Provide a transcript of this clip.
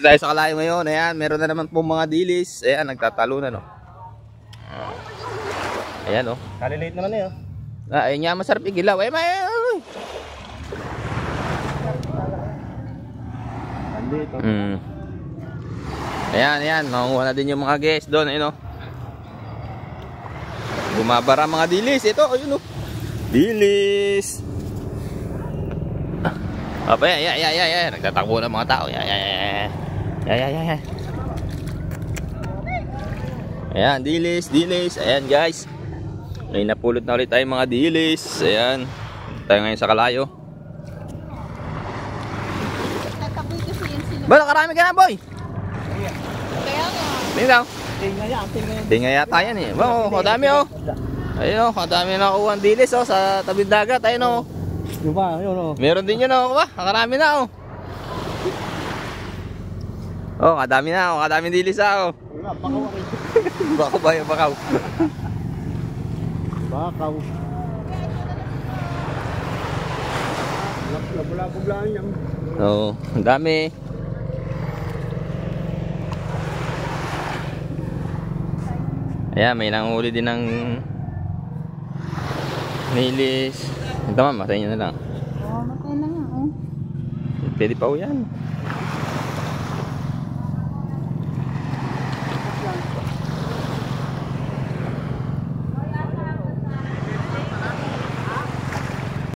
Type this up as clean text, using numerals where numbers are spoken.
Dito tayo sa Kalayo ngayon. Ayan, meron na naman pong mga dilis. Ayan, nagtatalo na, no. Ayan, oh. Kalilate naman eh, oh. Ayun nga, masarap igilaw. Ay, Andito. Ayan, ayan. Makuha na din yung mga guests doon. Ayun, oh. Bumabara mga dilis. Ito, ayun, oh. Dilis. Apa, ya. Nagtatakbo na mga tao. Ya. Ayan, dilis. Ayan, guys. May napulot na ulit tayong mga dilis. Ayan. Tayo ngayon sa Kalayo. Tatakoy kasi yan sila. Bala, karami ka na, boy. Kaya nga. Tingnan. Tingnan. Tingnan yata yan eh. Wow, kadami oh. Ayun oh, kadami na kuha ang dilis oh sa tabing dagat. Ayun oh. Yung ba, yun oh. Meron din yun oh. Karami na oh. Oh, kadami na oh. Kadaming dilis ah oh. Wala, bakaw rin. Bakaw ba yung bakaw? Bakaw. Labulabuglaan yan. Oo, ang dami. Ayan, may nanghuli din ng nilis. Ito ma'am, sa inyo na lang. Oh, matay na nga, oh. Pwede pa ho yan.